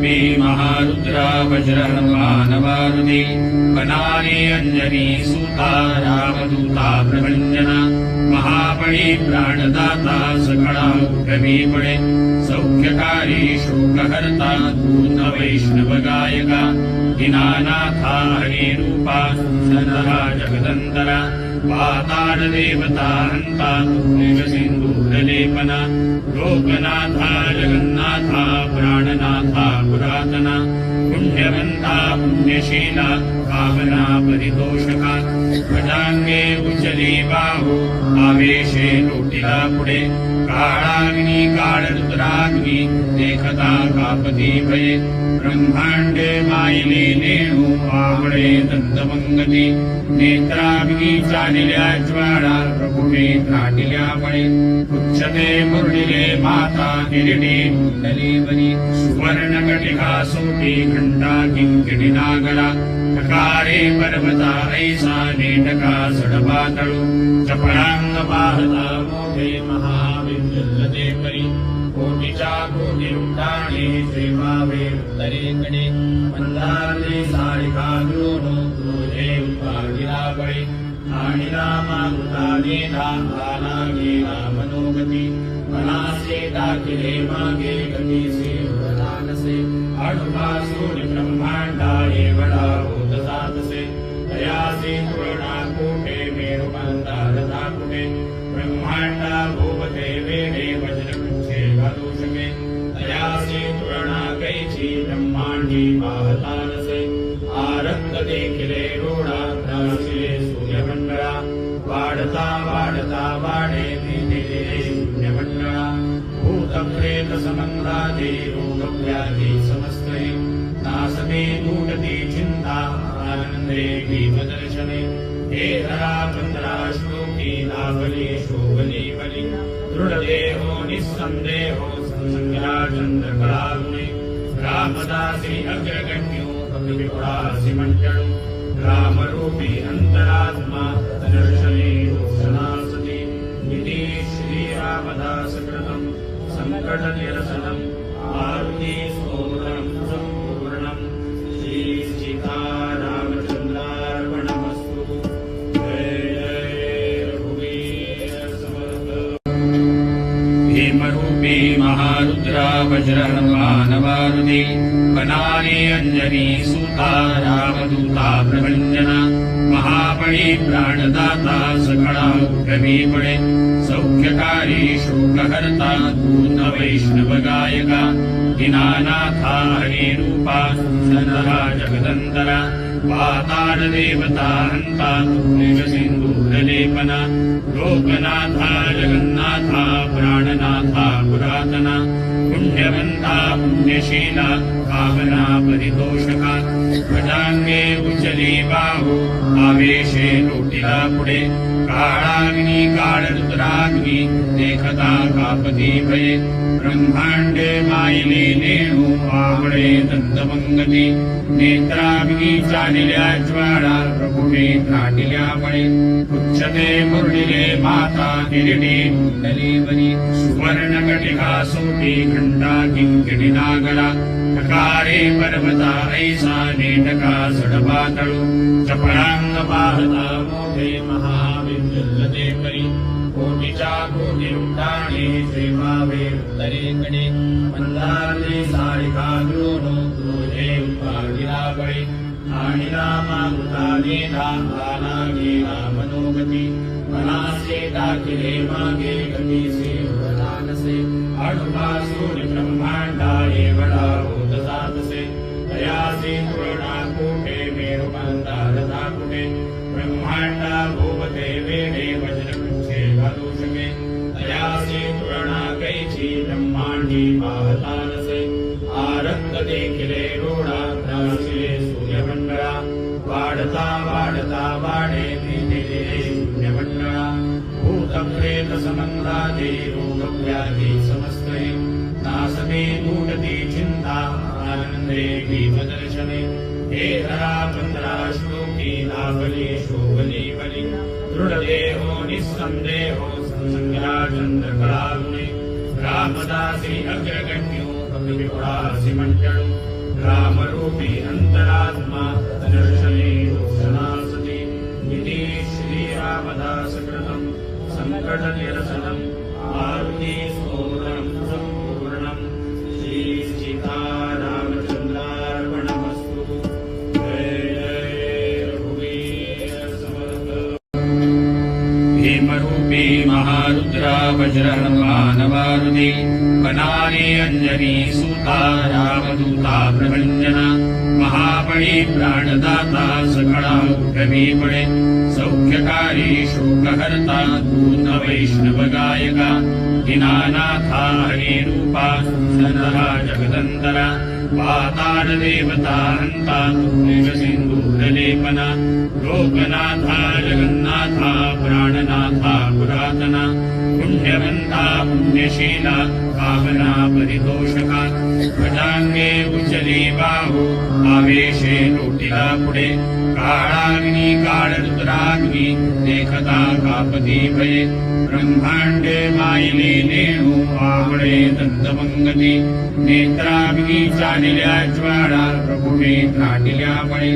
भीमरूपी महारुद्रा वज्रहनुमानमारुति वनारे अंजनी सुता रामदूता प्रभंजना महाबळी प्राणदाता सकळा कवी पडे सौख्यकारी शोकहर्ता दूत वैष्णव गायका दीनानाथा हरिरूपा सुंदरा जगदंतरा पाताल देवता हंता सिंधूरलेपना लोकनाथा जगन्नाथा प्राणनाथा पुरातना पुण्यवंता पुण्यशीला पावना परितोषका भजांगे उचली बाहू आवेशे लोटिला पुढे काळाग्नी काळरुद्राग्नी देखता कापती भये ब्रह्मांडे मायले नेणू आवळे दंतमंगती नेत्राग्नी चालिल्या ज्वाळा प्रभुवे त्राटिल्या मळे उच्चते मुरळिले माता किरीटी कुंडली बनी सुवर्ण कटिका सोटी घंटा किंकिणी नागरा ठकारे पर्वता ऐसा नेटका सडपातळू चपळांग पाहता मोठे महाविद्युल्लते परी कोटीच्या कोटी उड्डाणे श्रीमावे उत्तरेकडे मंदारले सारिका द्रोणो क्रोधे उत्पादिला बळे आणिला मागुता गेला आला गेला मनोगती मनासे दाखिले मागे गतीसे उदानसे अडुपासून ब्रह्मांडा एवढा होत जातसे दयासे तुळणा कोठे मेरु मंदारता कुठे ब्रह्मांडा भोवते वेडे वज्रवृक्षे घालू शके दयासे तुळणा कैची ब्रह्मांडी पाहता नसे आरंग देखिले रोडा त्रासिले सूर्यमंडळा वाढता वाढता वाढे दिले शून्यमंडळा भूतप्रेत समंगादे रोगव्याधी समस्तये नासते दूटती चिंता आनंदे भीमदर्शने हे धरा 15 श्लोकी लाभले शोभली बली दृढदेहो निस्संदेहो संसंग्रा चंद्रकलागुणे रामदासी अग्रगण्यो भक्तिपुरासी मंडळू रामरूपी अंतरात्मा दर्शने रोषणासती इति श्रीरामदास कृतं संकटनिरसनं मारुती स्तोत्रं सम्पूर्णं श्री सीतारामचन्द्रार्पणमस्तु। जय जय रघुवीर समर्थ। भीमरूपी महारुद्रा वज्रहनुमानमारुति वनारे अंजनी सुता रामदूता प्रभंजना महाबळी प्राणदाता सकळा कवी पडे सौख्यकारी शोकहर्ता दूत वैष्णव गायका दीनानाथा हरिरूपा सुंदरा जगदंतरा पाताल देवता हंता सिंधूरलेपना लोकनाथा जगन्नाथा प्राणनाथा पुरातना पुण्यवंता पुण्यशीला पावना परितोषका भजांगे उचली बाहू आवेशे लोटिला पुढे काळाग्नी काळरुद्राग्नी देखता कापती भये ब्रह्मांडे मायले नेणू आवळे दंतमंगती नेत्राग्नी चालिल्या ज्वाळा प्रभुवे त्राटिल्या मळे उच्चते मुरळिले माता किरीटी कुंडली बनी सुवर्ण कटिका सोटी घंटा किंकिणी नागरा ठकारे पर्वता ऐसा नेटका सडपातळू चपळांग पाहता मोठे महाविद्युल्लते परी कोटीच्या कोटी उड्डाणे श्रीमावे उत्तरेकडे मंदारले सारिका द्रोणो क्रोधे उत्पादिला बळे आणिला मागुता गेला आला गेला मनोगती मनासे दाखिले मागे गतीसे उदानसे अडुपासून ब्रह्मांडा एवढा होत जातसे दयासे तुळणा कोठे मेरु मंदारता कुठे ब्रह्मांडा भोवते वेडे वज्रवृक्षे घालू शके दयासे तुळणा कैची ब्रह्मांडी पाहता नसे आरंग देखिले रोडा त्रासिले सूर्यमंडळा वाढता वाढता वाढे दिले शून्यमंडळा भूतप्रेत समंगादे रोगव्याधी समस्तये नासते दूटती चिंता आनंदे भीमदर्शने हे धरा 15 श्लोकी लाभले शोभली बली दृढदेहो निस्संदेहो संसंग्रा चंद्रकलागुणे रामदासी अग्रगण्यो भक्तिपुरासी मंडळू रामरूपी अंतरात्मा दर्शने दोषनासति इति श्रीरामदासकृतं संकटनिरसनं मारुति स्तोत्रं सम्पूर्णं श्रीसीतारामचन्द्रार्पणमस्तु। जय जय रघुवीर समर्थ। भीमरूपी महारुद्रा वज्रहनुमानमारुति वनानि अंजनी सूता रामदूता प्रभंजना महाबली प्राणदाता सकळा उठवी पडे सौख्यकारी शोकहर्ता दूत वैष्णव गायका दीनानाथा हरिरूपा सनहा जगदंतरा पाताल देवता हंता सिंधूरलेपना लोकनाथा जगन्नाथा प्राणनाथा पुरातना पुण्यवंता पुण्यशीला पावना परितोषका भजांगे उचली बाहू आवेशे लोटिला पुढे काळाग्नी काळरुद्राग्नी देखता कापती भये ब्रह्मांडे मायले नेणू आवळे दंतमंगती नेत्राग्नी चालिल्या ज्वाळा प्रभुवे त्राटिल्या मळे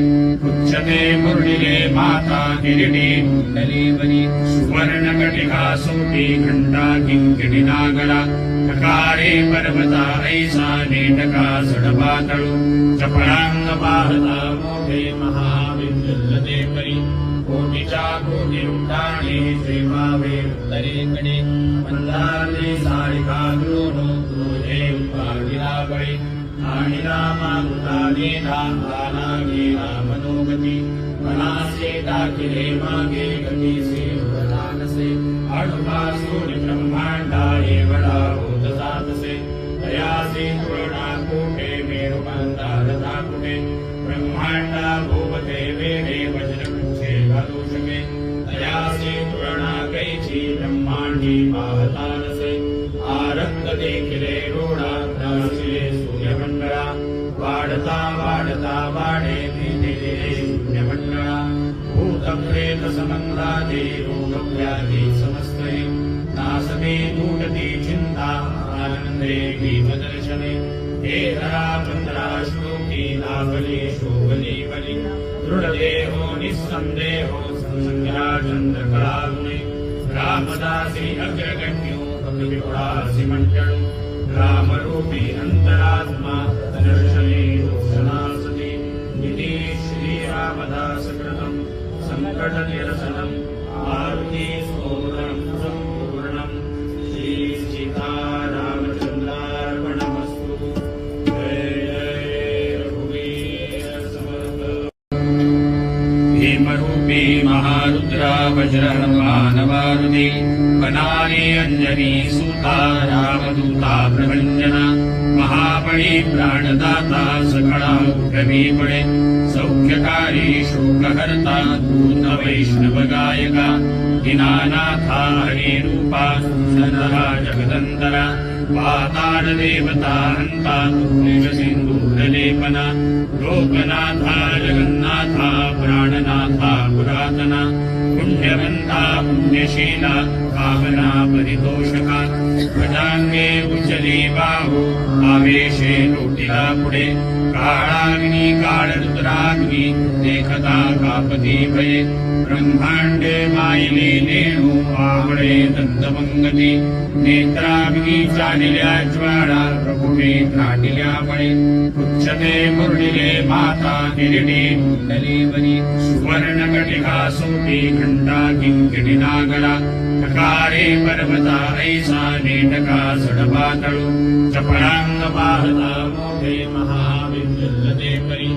उच्चते मुरळिले माता किरीटी कुंडली बनी सुवर्ण कटिका सोटी घंटा किंकिणी नागला ठकारे पर्वता ऐसा नेटका सडपातळू चपळांग पाहता मोठे महाविद्युल्लते परी कोटीच्या कोटी उड्डाणे श्रीमावे उत्तरेकडे मंदारले सारिका द्रोणो क्रोधे उपागिला बळे आणि रामामृता नेला आला गेला मनोगती मनासे दाखिले मागे गतीसे उरलानसे अडुपासून ब्रह्मांडा एवढा होत जातसे दयासे तुळणा कोठे मेरू मंदार दाकुटे ब्रह्मांडा भोवते वेळे वज्रवृक्षे घालू शके दयासे तुळणा कैची ब्रह्मांडी पाहता नसे आरंग देखिले रोडा दासिले सूर्यमंडळा वाढता वाढता वाढे दिले शून्यमंडळा भूतप्रेत समंदादे रोगव्याधी समस्तये नासते तूटती चिंता आनंदे भीमदर्शने हे धरा पंधरा श्लोकी लाभले शोभली बली दृढदेहो निस्संदेहो संसंग्रा चंद्रकलागुणे रामदासी अग्रगण्यो भक्तिपुरासी मंडळू रामरूपी अंतरात्मा दर्शने दोषनासति इति श्रीरामदासकृतं संकटनिरसनं मारुति स्तोत्रं सम्पूर्णं श्रीसीतारामचन्द्रार्पणमस्तु। जय जय रघुवीर समर्थ। भीमरूपी महारुद्रा वज्रहनुमानमारुति वनानि अंजनी सूता रामदूता प्रभंजना महाबली प्राणदाता सकळा उठवी पडे सौख्यकारी शोकहर्ता दूत वैष्णव गायका दीनानाथा हरिरूपा सनहा जगदंतरा पाताल देवता हंता सिंधूरलेपना लोकनाथा जगन्नाथा प्राणनाथा पुरातना पुण्यवंता पुण्यशीला पावना परितोषका भजांगे उचली बाहू आवेशे लोटिला पुढे काळाग्नी काळरुद्राग्नी देखता कापती भये ब्रह्मांडे मायले नेणू आवळे दंतमंगती नेत्राग्नी चालिल्या ज्वाळा प्रभुवे त्राटिल्या मळे उच्चते मुरळिले माता किरीटी कुंडली बनी सुवर्ण कटिका सोटी घंटा किंकिणी नागला ठकारे पर्वता ऐसा नेटका सडपातळू चपळांग पाहता मोठे महाविद्युल्लते परी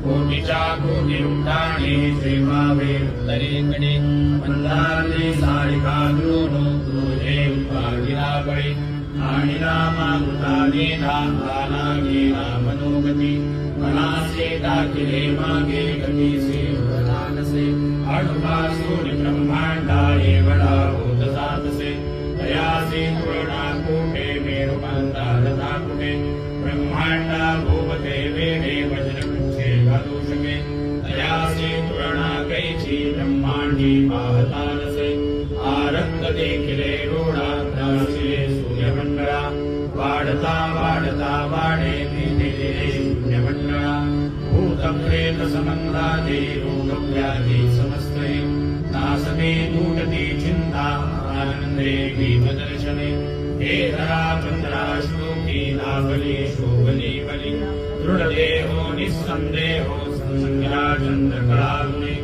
कोटीच्या कोटी उड्डाणे श्रीमावे उत्तरेकडे मंदारले सारिका द्रोणो क्रोधे उपागिला बळे आणि रामामृता नेला आला गेला मनोगती मनासे दाखिले मागे गतीसे उरलानसे अडुपासून ब्रह्मांडा एवढा होत जातसे दयासे तुळणा कोठे मेरू मंदार दाकुटे ब्रह्मांडा भोवते वेळे वज्रवृक्षे घालू शके दयासे तुळणा कैची ब्रह्मांडी पाहता नसे आरंग देखिले रोडा दासिले सूर्यमंडळा वाढता वाढता वाढे दिले शून्यमंडळा भूतप्रेत समन्दादे रोगव्याधि समस्तये नासते दूटते चिन्ता आनन्दे भीमदर्शने हे धरा चन्द्रा श्लोकी लाभले शोभले बलि दृढदेहो निस्सन्देहो संसङ्ग्या चन्द्रकलाग्ने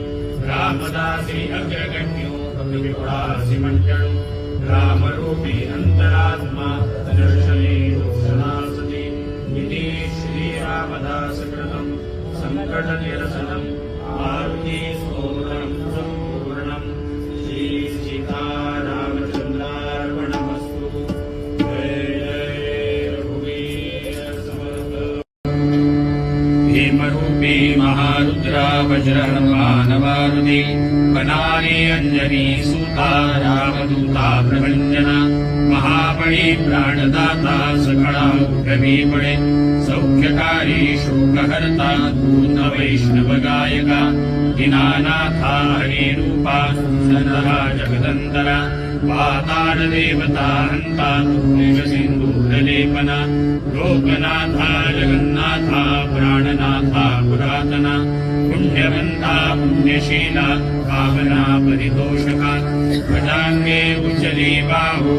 रामदासी अग्रगण्यो कपिविपुडासि मण्डलो रामरूपी अन्तरात्मा दर्शने दोषनासति इति श्रीरामदासकृतं सङ्कटनिरसनं मारुति स्तोत्रं सम्पूर्णं श्रीसीतारामचन्द्रार्पणमस्तु। जय जय रघुवीर समर्थ। भीमरूपी महारुद्रा वज्रहनुमानवारुधि वनानि अंजनी सुता रामदूता प्रभंजना महाबली प्राणदाता सकळा प्रवीपणे सौख्यकारी शोकहर्ता पूर्ण वैष्णव गायका दीनानाथा हरिरूपा सनहा जगदन्तरा पाताल देवता हंता सिंधूरलेपना लोकनाथा जगन्नाथा प्राणनाथा पुरातना पुण्यवंता पुण्यशीला पावना परितोषका भजांगे उचली बाहू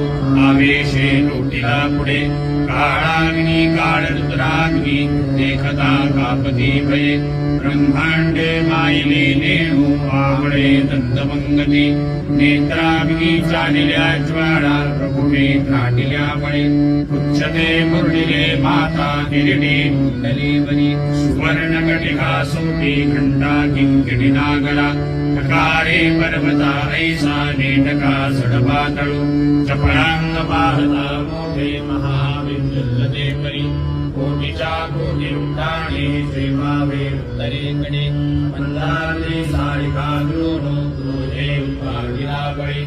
आवेशे लोटिला पुढे काळाग्नी काळरुद्राग्नी देखता कापती भये ब्रह्मांडे मायले नेणू आवळे दंतमंगती नेत्राग्नी चालिल्या ज्वाळा प्रभुवे त्राटिल्या बळे उच्चते मुरळिले माता किरीटी कुंडली बनी सुवर्ण कटिका सोटी घंटा किंकिणी नागरा ठकारे पर्वता ऐसा नेटका सडपातळू चपळांग पाहता मोठे महाविद्युल्लते परी कोटीच्या कोटी रुंडाणे श्रीमावे उत्तरेकडे मंदारले सारिका द्रोणो क्रोधे उपागिला बळी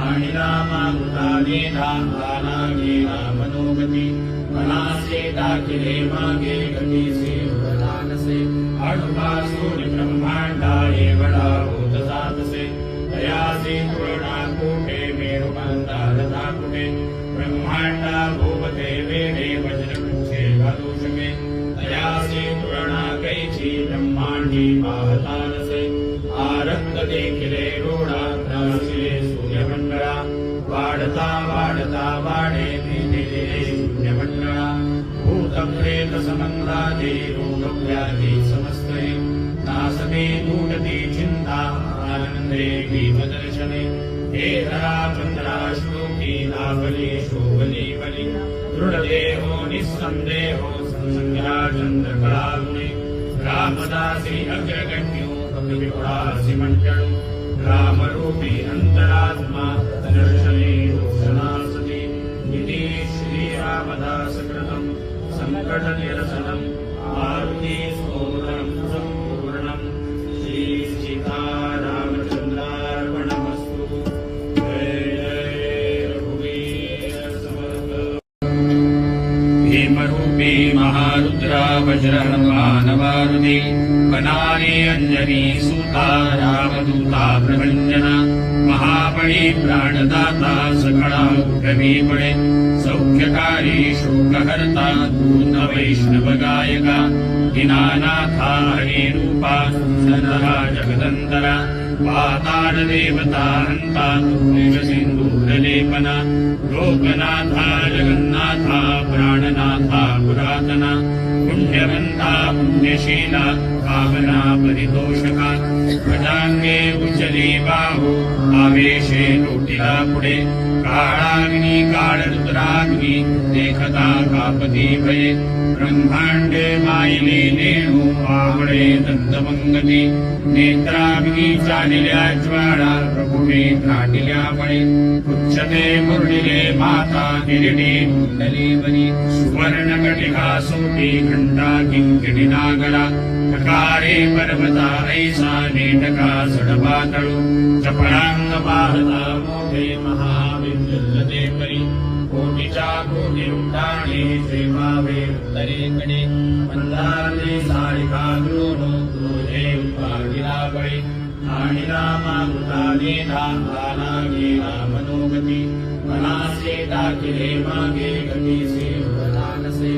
आणि रामामृताने धामाना गेला मनोगती मनासे दाखिले मागे गतीसे उदानसे अणुपासून ब्रह्मांडा एवढा होत जातसे दयासे तुळणा कोठे मेरू मंदार दाकुटे ब्रह्मांडा भोवते वेडे वज्रवृक्षे घालू शके दयासे तुळणा कैची ब्रह्मांडी पाहता नसे आरक्त देखिले रोडा त्रासिले सूर्यमंडळा वाढता वाढता वाढे दिले शून्यमंडळा भूतप्रेत समन्दादे रोगव्याधि समस्तये नासते दूटते चिन्ता आनन्दे भीमदर्शने हे धरा चन्द्रा श्लोकी लाभले शोभले बलि दृढदेहो निस्सन्देहो संसङ्ग्या चन्द्रकलाग्ने रामदासी अग्रगण्यो कपिविपुडासि मण्डलो रामरूपी अन्तरात्मा दर्शने दोषनासति इति श्रीरामदासकृतं सङ्कटनिरसनं मारुति स्तोत्रं सम्पूर्णं श्रीसीतारामचन्द्रार्पणमस्तु। जय जय रघुवीर समर्थ। भीमरूपी महारुद्रा वज्रहनुमानवारुधि वनानि अंजनी सुता रामदूता प्रभंजना महाबली प्राणदाता सकळा प्रवीपणे सौख्यकारी शोकहर्ता पूर्ण वैष्णव गायका दीनानाथा हरिरूपा सनहा जगदन्तरा पाताल देवता हंता सिंधूरलेपना लोकनाथा जगन्नाथा प्राणनाथा पुरातना पुण्यवंता पुण्यशीला पावना परितोषका भजांगे उचली बाहू आवेशे लोटिला पुढे काळाग्नी काळरुद्राग्नी देखता कापती भये ब्रह्मांडे मायले नेणू आवळे दंतमंगती नेत्राग्नी चालिल्या ज्वाळा प्रभुवे त्राटिल्या बळे उच्चते मुरळिले माता किरीटी कुंडली बनी सुवर्ण कटिका सोटी घंटा किंकिणी नागरा ठकारे पर्वता ऐसा नेटका सडपातळू चपळांग पाहता मोठे महाविद्युल्लते परी कोटीच्या कोटी रुंडाणे श्रीमावे उत्तरेकडे मंदारले सारिका द्रोणो क्रोधे उपागिला बळी आणि रामामृताने धामाना गेला मनोगती मनासे दाखिले मागे गतीसे उदानसे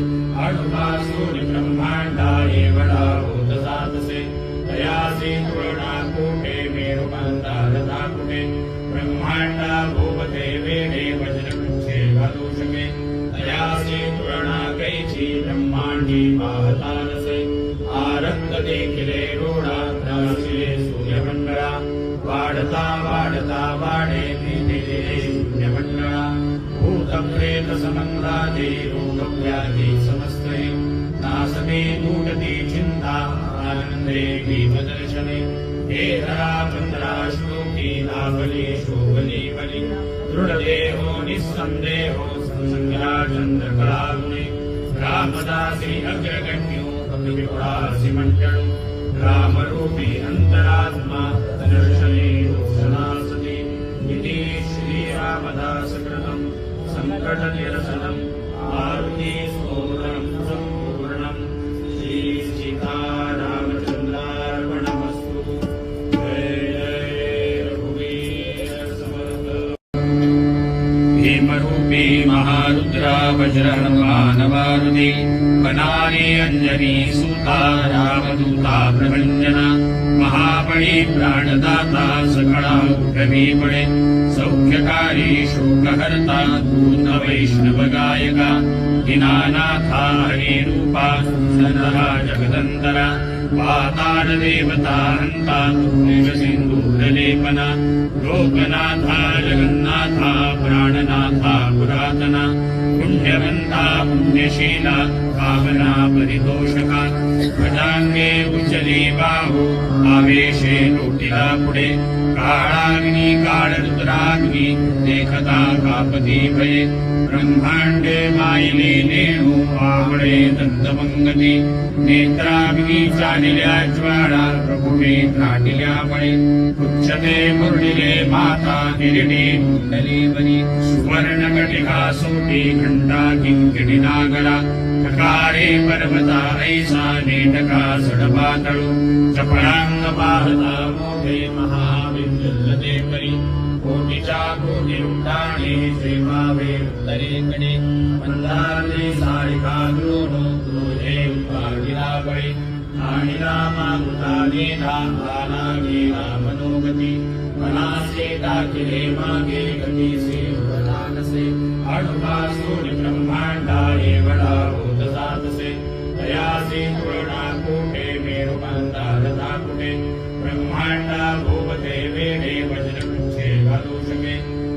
अणुपासून ब्रह्मांडा एवढा होत जातसे तयासि तुलनाकूटे मेरुमन्दारधाकुटे ब्रह्माण्डा भूपते वेदे वज्रवृक्षे वदूषके तयासि तुलनाकैछि ब्रह्माण्डी वाहतानसे आरंगते किले रूढाग्राशिले सूर्यमण्डला वाढता वाढता वाढे दिले शून्यमण्डला भूतप्रेतसमङ्गादे रोगव्याधि समस्तये नासते दूटते चिन्ता आनन्दे भीमदर्शने हे धरा बन्धरा श्लोकी लाभले शोभले बलि दृढदेहो निस्सन्देहो संसङ्ग्रा चन्द्रकलागुणे रामदासी अग्रगण्यो कपिविपुरासि मण्डलो रामरूपी अन्तरात्मा दर्शने रोषणासति इति श्रीरामदासकृतम् संकटनिरसनं मारुति स्तोत्रं सम्पूर्णं श्री सीतारामचन्द्रार्पणमस्तु। जय जय रघुवीर समर्थ। भीमरूपी महारुद्रा वज्रहनुमानमारुति वनानि अंजनी सुता रामदूता प्रभञ्जना महाबली प्राणदाता सकला कवीपणे सौख्यकारी शोकहर्ता दूत वैष्णव गायका दीनानाथा हरिरूपा सदा जगदन्तरा पाताल देवता हन्ता सिन्दूरलेपना लोकनाथा जगन्नाथा प्राणनाथा पुरातना पुण्यवन्ता पुण्यशीला पावना परितोषका भजांगे उज्जली बाहु आवेशे लोटिला पुढे काळाग्नी काळरुद्राग्नी देखता कापती भये ब्रह्मांडे मायले नेणू आवळे दंतमंगती नेत्राग्नी चालिल्या ज्वाळा प्रभुवे त्राटिल्या मळे उच्चते मुरळिले माता हिरडी कुंडली बनी सुवर्णकटिका सोटी घंटा किंकिणी नागला ठकारे पर्वता ऐसा नेटका सडपातळू चपळांग पाहता मोठे महाविद्युल्लते परी कोटीच्या कोटी उड्डाणे सेवावे उत्तरेकडे मंदारले सारिका द्रोणो क्रोधे उत्पादिला बळी आणि रामाकृता नेता आला गेला मनोगती मनासे दाखिले मागे गतीसे उदानसे अडुपासून ब्रह्मांडा एवढा होत जातसे तयासी तुलनाकूटे मेरुमन्दारधाकुटे ब्रह्माण्डा भूपते वेदे वज्रवृक्षे वदूषके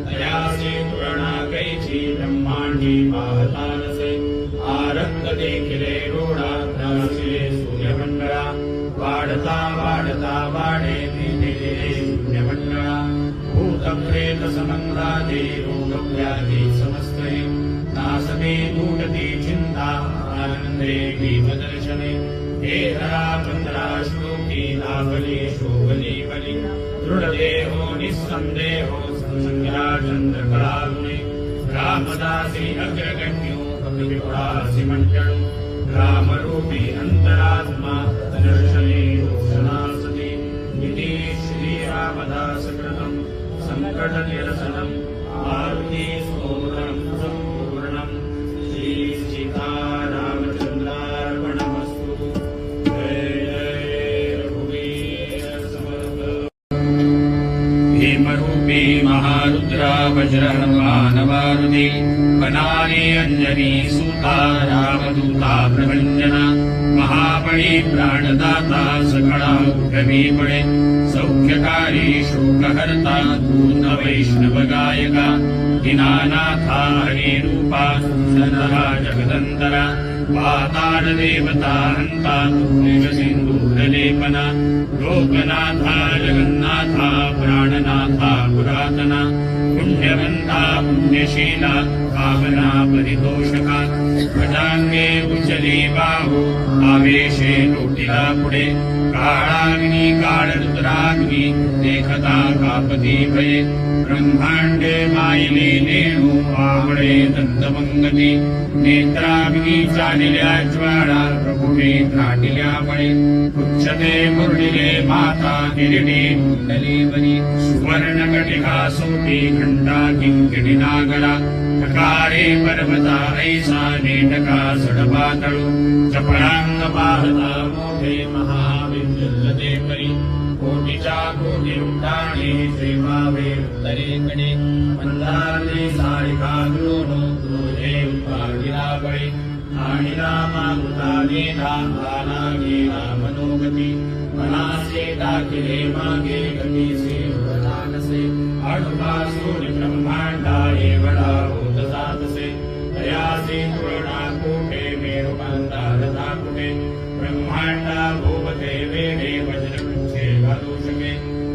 तयासी तुलनाकैछि ब्रह्माण्डी वाहतानसे आरंगते किले रूढाग्राशिले सूर्यमण्डला वाढता वाढता वाढे दिले शून्यमण्डला भूतप्रेतसमङ्गादे रोगव्याधि समस्तये नासते दूटते चिन्ता आनन्दे भीमदर्शने हे धरा बन्धरा श्लोकी लाभले शोभले बलि दृढदेहो निस्सन्देहो संसङ्ग्रा चन्द्रकलागुणे रामदासी अग्रगण्यो कपिविपुरासि मण्डलो रामरूपी अन्तरात्मा दर्शने रोषणासति इति श्रीरामदासकृतम् संकटनिरसनं मारुति स्तोत्रं सम्पूर्णं श्री सीतारामचन्द्रार्पणमस्तु। जय जय रघुवीर समर्थ। भीमरूपी महारुद्रा वज्रहनुमानमारुति वनानि अंजनी सुता रामदूता प्रभञ्जना महाबली प्राणदाता सकला कवीपणे सौख्यकारी शोकहर्ता दूत वैष्णव गायका दीनानाथा हरिरूपा सदा जगदन्तरा पाताल देवता हन्ता सिन्दूरलेपना लोकनाथा जगन्नाथा प्राणनाथा पुरातना पुण्यवन्ता पुण्यशीला पावना परितोषका भजांगे उज्जली बाहु आवेशे लोटिला पुढे काळाग्नी काळरुद्राग्नी देखता कापती भये ब्रह्मांडे मायले नेणू आवळे दंतमंगती नेत्राग्नी चालिल्या ज्वाळा प्रभुवे त्राटिल्या मळे उच्चते मुरळिले माता हिरडी कुंडली बनी सुवर्णकटिका सोटी घंटा किंकिणी नागला हकारे पर्वता ऐसा नेटका सडपातळू चपळांग पाहता मोठे महाविद्युल्लते परी कोटीच्या कोटी उड्डाणे सेवावे उत्तरेकडे मंदारले सारिका द्रोण क्रोधे उपागिला बळी आणि रामामृताने रामाला गेला मनोगती मनासे दाखिले मागे गतीसे वरानसे अडुपासून ब्रह्मांडा एवढा होत जातसे दयासे तुळणा कोठे मेरुकांता रथा कुठे ब्रह्मांडा भोवते वेडे वज्रवृक्षे घालू शके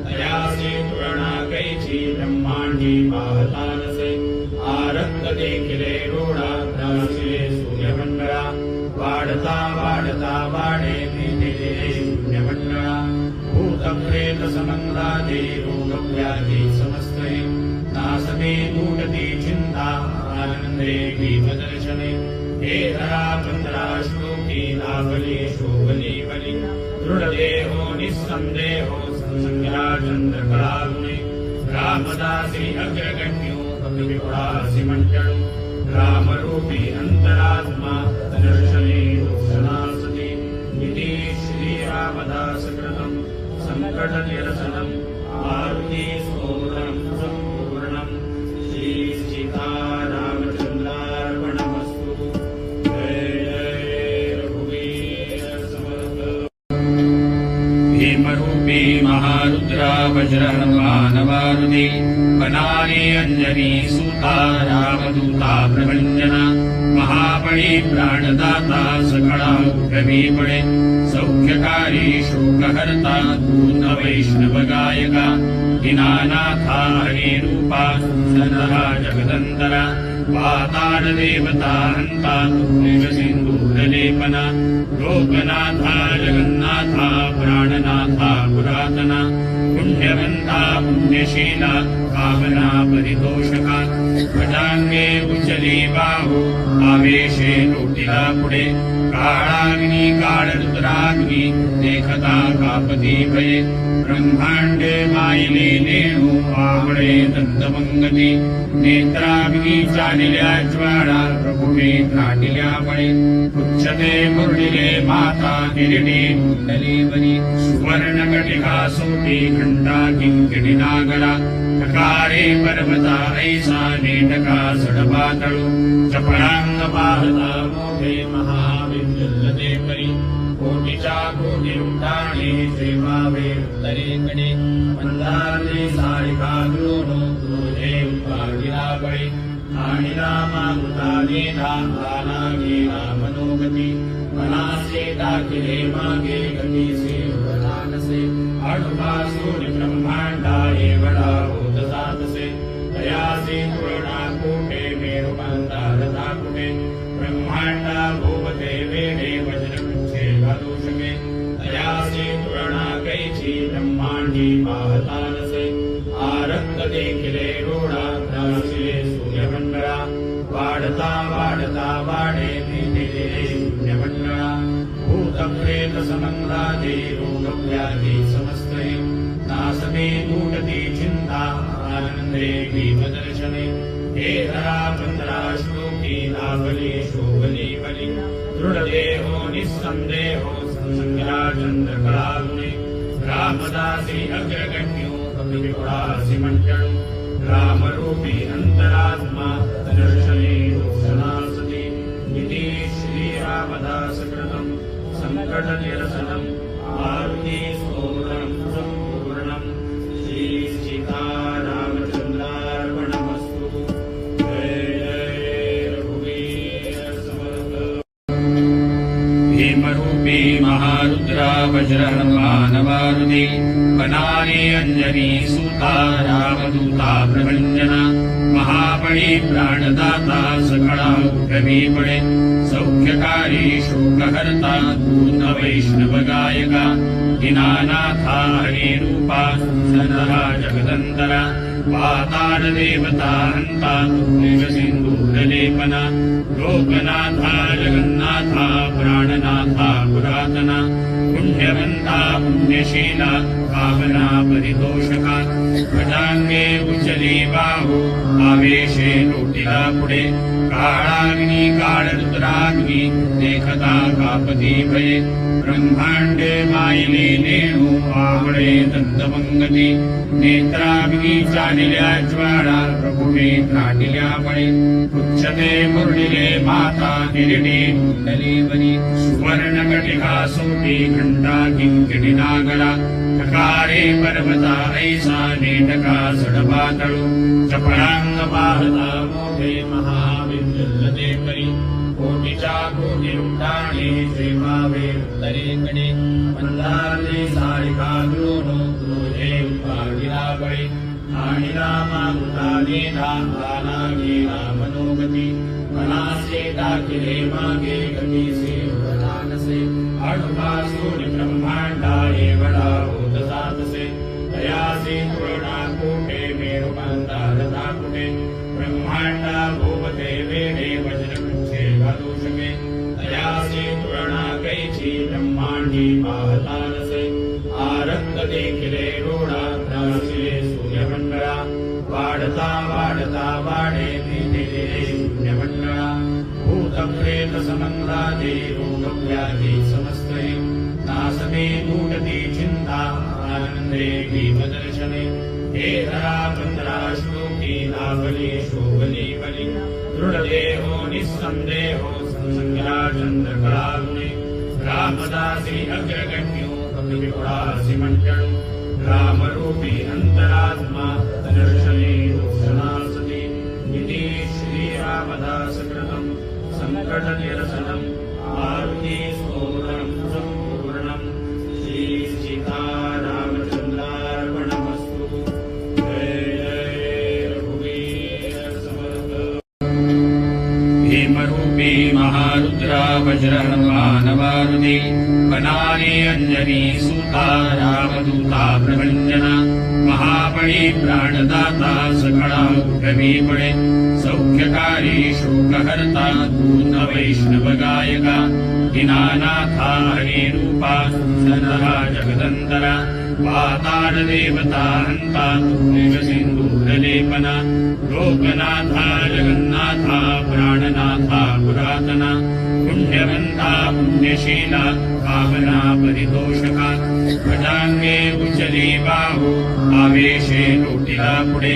दयासे तुळणा कैची ब्रह्मांडी पाहता नसे आरक्त देखिले रोडा राशिले सूर्यमंडळा वाढता वाढता वाढे भीतिले शून्यमंडळा भूतप्रेत समंगादे रोगव्याधी समस्तये नासते दूटती चिंता आनंदे भीमदर्शने हे धरा पंधरा श्लोकी लाभले शोभली बली दृढदेहो निस्संदेहो संसंग्या चंद्रकलागुणे रामदासी अग्रगण्यो कपिविपुडासी मंडळू रामरूपी अंतरात्मा दर्शने दोषनासते इति श्रीरामदासकृतं संकटनिरसनं मारुति स्तोत्रं सम्पूर्णं श्रीसीतारामचन्द्रार्पणमस्तु। जय जय रघुवीर समर्थ। भीमरूपी महारुद्रा वज्रहनुमान मारुति बनाने अंजनी सूता रामदूता प्रभंजना महाबळी प्राणदाता सकळा उठवी पडे सौख्यकारी शोकहर्ता दूत वैष्णव गायका दीनानाथा हरिरूपा सदा जगदंतरा पाताळ देवता हंता सिंधूरलेपना लोकनाथा जगन्नाथा प्राणनाथा पुरातना पुण्यवंता पुण्यशीला पावना परितोषका भजांगे उचली बाहू आवेशे लोटिला पुढे काळाग्नी काळरुद्राग्नी देखता कापती भये ब्रह्मांडे मायले नेणू आवळे दंतमंगती नेत्राग्नी चालिल्या ज्वाळा प्रभुवे त्राटिल्या बळे उच्चते मुरळिले माता गिरिडी कुंडली बनी सुवर्ण कटिका सोटी घंटा किंकिणी नागरा हकारे पर्वता ऐसा नेटका सडपातळू चपळांग पाहता मोठे महाविद्युल्लते परी कोटीच्या कोटी उड्डाणे सेवावे उत्तरेकडे मंदारले सारिका द्रोण क्रोधे उपागिला बळी आणि रामामृताने रामाला गेला मनोगती मनासे दाखिले मागे गतीसे वरानसे अडुपासून ब्रह्मांडा एवढा होत जातसे दयासे तुळणा कोठे मेरुकांता रथा कुठे ब्रह्मांडा भोवते वेडे वज्रवृक्षे घालू शके दयासे तुळणा कैची ब्रह्मांडी पाहता नसे आरक्त देखिले रोडा राशिले सूर्यमंडळा वाढता वाढता वाढे भीतिले शून्यमंडळा भूतप्रेत समंगादे रोगव्याधी समस्तये नासते दूटती चिंता आनंदे भीमदर्शने हे धरा पंधरा श्लोकी लाभले शोभली बली दृढदेहो निस्संदेहो संसंग्या चंद्रकलागुणे रामदासी अग्रगण्यो कपिविपुडासी मंडळू रामरूपी अंतरात्मा दर्शने दोषनासते इति श्रीरामदासकृतं संकटनिरसनं मारुति स्तोत्रं सम्पूर्णं श्रीसीतारामचन्द्रार्पणमस्तु। जय जय रघुवीर समर्थ। भीमरूपी महारुद्रा वज्रहनुमान मारुति बनाने अंजनी सूता रामदूता प्रभंजना महाबळी प्राणदाता सकळा उठवी पडे सौख्यकारी शोकहर्ता दूत वैष्णव गायका दीनानाथा हरिरूपा सदा जगदंतरा पाताळ देवता हंता सिंधूरलेपना लोकनाथा जगन्नाथा प्राणनाथा पुरातना पुण्यवन्ता पुण्यशीला भावना परितोषका गजांगे उचली बाहू आवेशे लोटिला पुढे काळाग्नी काळरुद्राग्नी देखता कापती भये ब्रह्मांडे मायले नेणू आवळे दंतमंगती नेत्राग्नी चालिल्या ज्वाळा प्रभुवे त्राटिल्या बळे उच्चते मुरळिले माता किरीटी कुंडली बली सुवर्ण कटिका सोटी घंटा किंकिणी नागरा ठकारे पर्वता ऐसा नेटका सडपातळू चपळांग पाहता मोठे महाविद्युल्लते परी कोटीच्या कोटी उड्डाणे श्रीमावे उत्तरेकडे मंदारले सारिका द्रोणो क्रोधे उपागिला बळे आणि रामावतारे धामाला गेला मनोगती मनासे दाखिले मागे गतीसे उदानसे अणुपासून ब्रह्मांडा एवढा होत जातसे दयासे तुळणा कोठे मेरू मंदार दाकुटे ब्रह्मांडा भोवते वेडे वज्रवृक्षे घालू शके दयासे तुळणा कैची ब्रह्मांडी पाहता नसे आरक्त देखिले रोडा राशिले सूर्यमंडळा वाढता वाढता वाढे दिले शून्यमंडळा भूतप्रेत समंदादे रोगव्याधी समस्तये नासते दूटती चिंता आनंदे भीमदर्शने हे धरा पंधरा श्लोकी लाभली शोभली बली दृढदेहो निस्संदेहो संसंग्रा चंद्रकलागुणे रामदासी अग्रगण्यो कपिपुरासी मंडळू रामरूपी अंतरात्मा दर्शने रोषणासते इति श्रीरामदासकृतं संकटनिरसनं मारुति स्तोत्रं सम्पूर्णं श्रीसीतारामचन्द्रार्पणमस्तु। जय जय रघुवीर समर्थ। भीमरूपी महारुद्रा वज्रहनुमानमारुति वनानि अंजनी सुता रामदूता प्रभंजना महाबळी प्राणदाता सकळा उठवी पडे सौख्यकारी शोकहर्ता दूत वैष्णव गायका दीनानाथा हरिरूपा सदा जगदंतरा पाताळ देवता हंता सिंधूरलेपना लोकनाथा जगन्नाथा प्राणनाथा पुरातना पुण्यवंता पुण्यशीला भावना परितोषका गजांगे उचली बाहू आवेशे लोटिला पुढे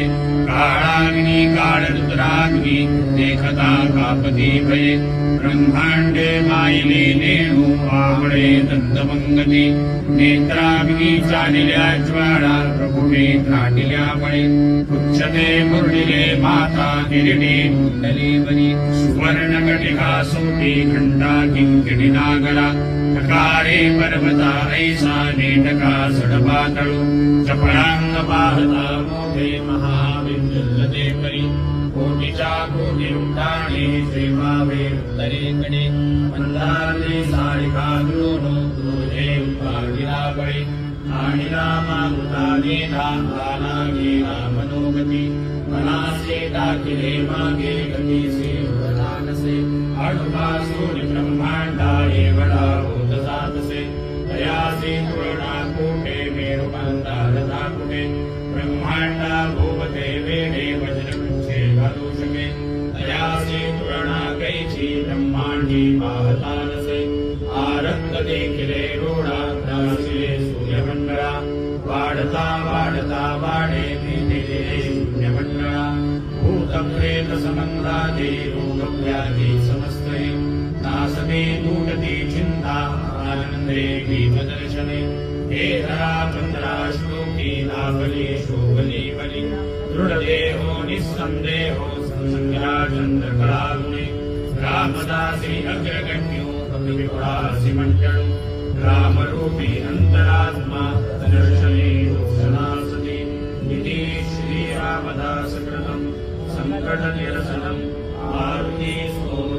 काळाग्नी काळरुद्राग्नी देखता कापती भये ब्रह्मांडे मायले नेणू आवळे दंतमंगती नेत्राग्नी चालिल्या ज्वाळा प्रभुवे त्राटिल्या बळे उच्चते मुरळिले माता किरीटी कुंडली बली सुवर्ण कटिका सोटी घंटा किंकिणी नागरा ठकारे पर्वता ऐसा नेटका सडपातळू चपळांग पाहता मोठे महाविद्युल्लते परी कोटीच्या कोटी उड्डाणे श्रीमावे उत्तरेकडे मंदारले सारिका द्रोणो क्रोधे उपागिला बळे आणि रामावतारे धामाला गेला मनोगती मनासे दाखिले मागे गतीसे उदानसे अणुपासून ब्रह्मांडा एवढा होत जातसे दयासे तुळणा कोठे मेरू मंदार दाकुटे ब्रह्मांडा भोवते वेडे वज्रवृक्षे घालू शके दयासे तुळणा कैची ब्रह्मांडी पाहता नसे आरक्त देखिले रोडा राशिले सूर्यमंडळा वाढता वाढता वाढे दिले शून्यमंडळा भूतप्रेत समंदादे रोगव्याधी समस्तये नासते दूटती चिंता आनंदे भीमदर्शने हे धरा पंधरा श्लोकी लाभली शोभली बली दृढदेहो निस्संदेहो संसंग्रा चंद्रकलागुणे रामदासी अग्रगण्यो कपिपुरासी मंडळू रामरूपी अंतरात्मा दर्शने रोषणासते इति श्रीरामदासकृतं संकटनिरसनं मारुति स्तोत्रम्